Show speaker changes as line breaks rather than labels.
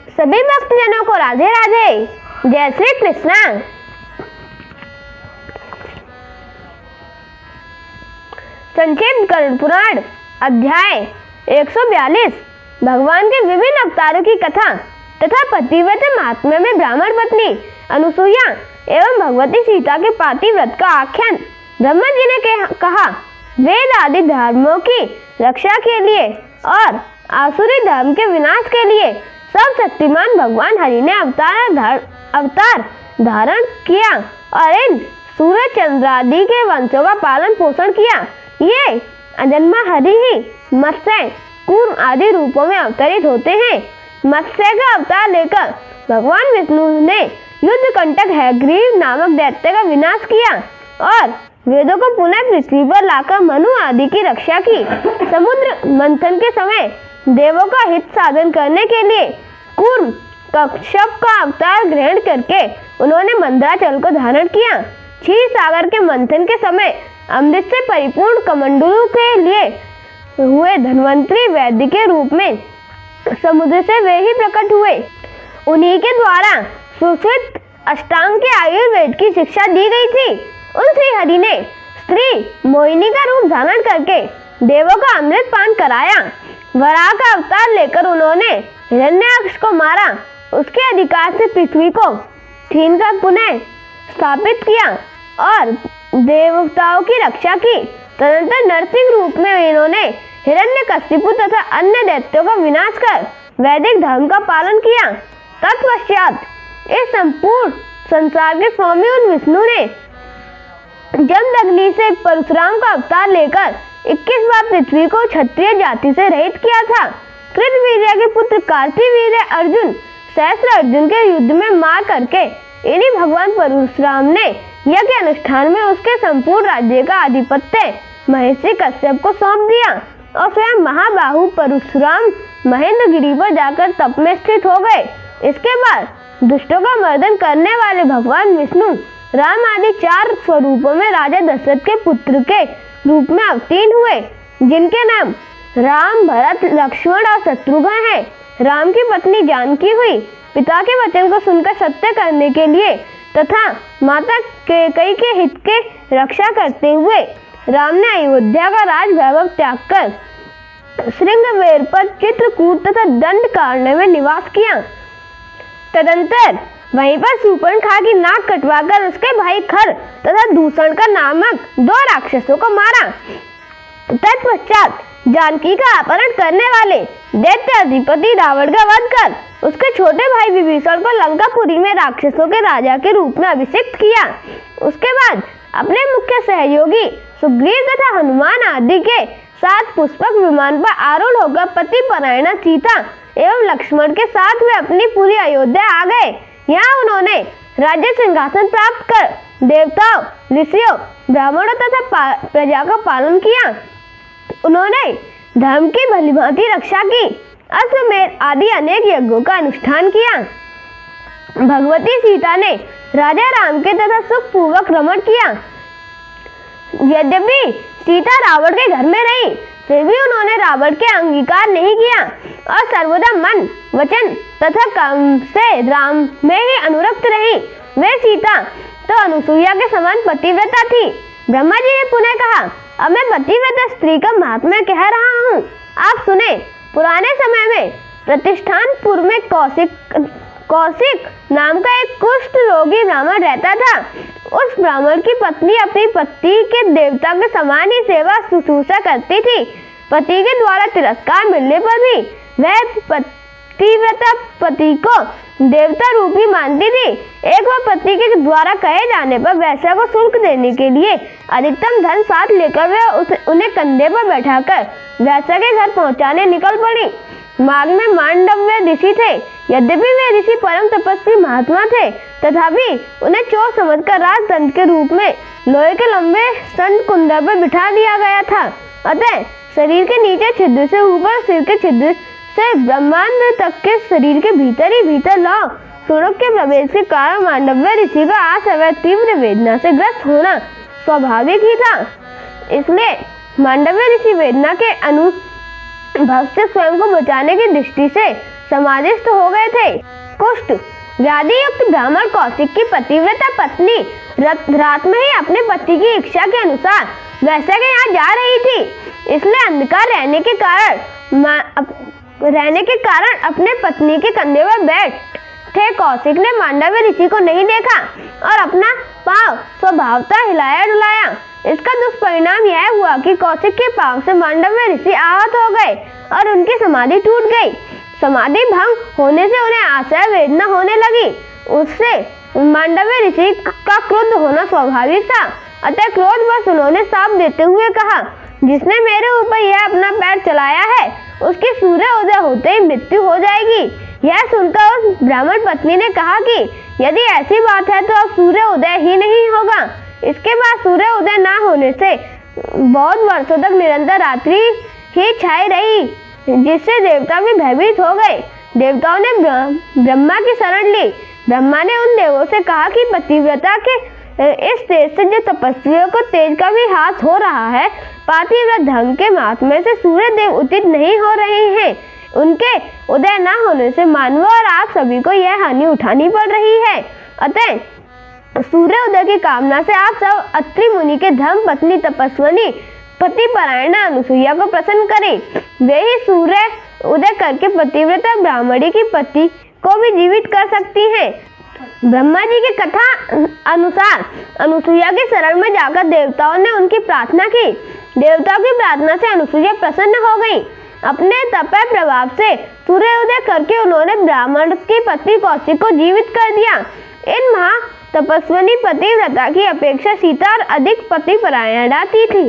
सभी भक्तजनों को राधे राधे। जय श्री कृष्णा। संक्षिप्त गरुड़ पुराण अध्याय 142 भगवान के विभिन्न अवतारों की कथा तथा पतिव्रत महात्म्य में ब्राह्मण पत्नी अनुसुईया एवं भगवती सीता के पातिव्रत का आख्यान। ब्रह्मा जी ने कहा, वेद आदि धर्मों की रक्षा के लिए और आसुरी धर्म के विनाश के लिए सर्वशक्तिमान भगवान हरि ने अवतार धारण किया और इन सूर्य चंद्र आदि के वंशों का पालन पोषण किया। ये अजन्मा हरि ही मत्स्य कूर्म आदि रूपों में अवतरित होते हैं। मत्स्य का अवतार लेकर भगवान विष्णु ने युद्ध कंटक हैग्रीव नामक दैत्य का विनाश किया और वेदों को पुनः पृथ्वी पर लाकर मनु आदि की रक्षा की। समुद्र मंथन के समय देवों का हित साधन करने के लिए कूर्म कश्यप का अवतार ग्रहण करके उन्होंने मंदराचल को धारण किया। क्षीर सागर के मंथन के समय अमृत से परिपूर्ण कमंडलू के लिए हुए धन्वंतरी वैद्य के रूप में समुद्र से वे ही प्रकट हुए। उन्हीं के द्वारा सुश्रुत अष्टांग के आयुर्वेद की शिक्षा दी गई थी। उन श्री हरि ने स्त्री मोहिनी का रूप धारण करके देवों का अमृत पान कराया। वराह का अवतार लेकर उन्होंने हिरण्याक्ष को मारा, उसके अधिकार से पृथ्वी को छीनकर पुनः स्थापित किया और देवताओं की रक्षा की। तदंतर नरसिंह रूप में इन्होंने हिरण्यकशिपु तथा अन्य दैत्यों का विनाश कर वैदिक धर्म का पालन किया। तत्पश्चात इस संपूर्ण संसार के स्वामी उन विष्णु ने जमदग्नि से परशुराम का अवतार लेकर 21 बार पृथ्वी को क्षत्रिय जाति से रहित किया था। कृतवीर्य के पुत्र कार्तिवीर्य अर्जुन सहस्त्र अर्जुन के युद्ध में मार करके इन्हीं भगवान परशुराम ने यज्ञ अनुष्ठान में उसके संपूर्ण राज्य का आधिपत्य महर्षि कश्यप को सौंप दिया और स्वयं महाबाहु परशुराम महेंद्र गिरी पर जाकर तप में स्थित हो गए। इसके बाद दुष्टों का मर्दन करने वाले भगवान विष्णु राम आदि 4 स्वरूपों में राजा दशरथ के पुत्र के रूप में अवतीर्ण हुए, जिनके नाम राम, भरत, लक्ष्मण और शत्रुघ्न हैं। राम की पत्नी जानकी हुई। पिता के वचन को सुनकर सत्य करने के लिए तथा माता कैकेयी के हित के रक्षा करते हुए राम ने अयोध्या का राज वैभव त्याग कर श्रृंगवेर पर चित्रकूट तथा दंडकारण्य में निवास किया। तदंतर वहीं पर शूर्पणखा की नाक कटवाकर उसके भाई खर तथा दूषण का नामक 2 राक्षसों को मारा। तत्पश्चात जानकी का अपहरण करने वाले दैत्य अधिपति रावण का वध कर उसके छोटे भाई विभीषण को लंकापुरी में राक्षसों के राजा के रूप में अभिषिक्त किया। उसके बाद अपने मुख्य सहयोगी सुग्रीव तथा हनुमान आदि के साथ पुष्पक विमान पर आरूढ़ होकर पति परायणा सीता एवं लक्ष्मण के साथ वे अपनी पूरी अयोध्या आ गए। यहाँ उन्होंने राज्य सिंहासन प्राप्त कर देवताओं, ऋषियों, ब्राह्मणों तथा प्रजा का पालन किया। उन्होंने धर्म की भलीभांति रक्षा की, अश्वमेध आदि अनेक यज्ञों का अनुष्ठान किया। भगवती सीता ने राजा राम के तथा सुखपूर्वक रमण किया। यद्यपि सीता रावण के घर में रही, फिर भी उन्होंने रावण के अंगीकार नहीं किया और सर्वदा मन, वचन तथा कर्म से राम में ही अनुरक्त रही। वे सीता तो अनुसुईया के समान पतिव्रता थी। ब्रह्मा जी ने पुनः कहा, अब मैं पतिव्रता स्त्री का महात्म्य कह रहा हूँ, आप सुने। पुराने समय में प्रतिष्ठानपुर में कौशिक नाम का एक कुष्ठ रोगी ब्राह्मण रहता था। उस ब्राह्मण की पत्नी अपनी पति के देवता के समान ही सेवा शुश्रूषा करती थी। पति के द्वारा तिरस्कार मिलने पर भी वह पतिव्रता पति को देवता रूपी मानती थी। एक बार पति के द्वारा कहे जाने पर वैश्या को शुल्क देने के लिए अधिकतम धन साथ लेकर वह उन्हें कंधे पर बैठाकर वैश्या के घर पहुंचाने निकल पड़ी। मार्ग में मांडव्य ऋषि थे। यद्यपि वे ऋषि परम तपस्वी महात्मा थे, तथापि उन्हें चोर समझकर राजदंड के रूप में लोहे के लंबे स्तन कुंडल पर बिठा दिया गया था। अतः शरीर के नीचे छिद्र से ऊपर, सिर के छिद्र से ब्रह्मांड तक के शरीर के भीतर ही भीतर लौ सूरज के प्रवेश के कारण मांडव्य ऋषि का असमय तीव्र वेदना से ग्रस्त होना स्वाभाविक ही था। इसलिए मांडव्य ऋषि वेदना के अनुभव से स्वयं को बचाने की दृष्टि से समाधिस्थ हो गए थे। कुष्ठ व्याधि युक्त ब्राह्मण कौशिक की पतिव्रता पत्नी रात में ही अपने पति की इच्छा के अनुसार वैश्य के यहाँ जा रही थी। इसलिए अंधकार रहने के कारण अपने पत्नी के कंधे पर बैठे कौशिक ने मांडव्य ऋषि को नहीं देखा और अपना पांव स्वभावतः हिलाया डुलाया। इसका दुष्परिणाम यह हुआ कि कौशिक के पांव से मांडव्य ऋषि आहत हो गए और उनकी समाधि टूट गई। समाधि भंग होने से उन्हें आश्चर्य वेदना होने लगी। उससे मांडव्य ऋषि का क्रोध होना स्वाभाविक था। अतः क्रोधवश उन्होंने शाप देते हुए कहा, जिसने मेरे ऊपर यह अपना पैर चलाया है उसकी सूर्य उदय होते ही मृत्यु हो जाएगी। यह सुनकर उस ब्राह्मण पत्नी ने कहा कि यदि ऐसी बात है तो अब सूर्य उदय ही नहीं होगा। इसके बाद सूर्य उदय न होने से बहुत वर्षों तक निरंतर रात्रि ही छाई रही, जिससे देवता भी भयभीत हो गए। देवताओं ने ब्रह्मा की शरण ली। ब्रह्मा ने उन देवों से कहा कि पतिव्रता के इस तेज से जो तपस्वियों को तेज का भी हाथ हो रहा है, पातिव्रत धर्म के महात्म्य से सूर्य देव उचित नहीं हो रहे हैं। उनके उदय न होने से मानवों और आप सभी को यह हानि उठानी पड़ रही है। अतः सूर्य उदय की कामना से आप सब अत्रि मुनि के धर्म पत्नी तपस्विनी पतिपरायण अनुसुईया को प्रसन्न करें। वे ही सूर्य उदय करके पतिव्रता ब्राह्मणी की पति को भी जीवित कर सकती हैं। ब्रह्मा जी की कथा अनुसार अनुसुईया की शरण में जाकर देवताओं ने उनकी प्रार्थना की। देवताओं की प्रार्थना से अनुसुईया प्रसन्न हो गई। अपने तपय प्रभाव से सूर्य उदय करके उन्होंने ब्राह्मण की पत्नी कौशिक को जीवित कर दिया। इन महा तपस्विनी पतिव्रता की अपेक्षा सीता और अधिक पतिपरायणा थी।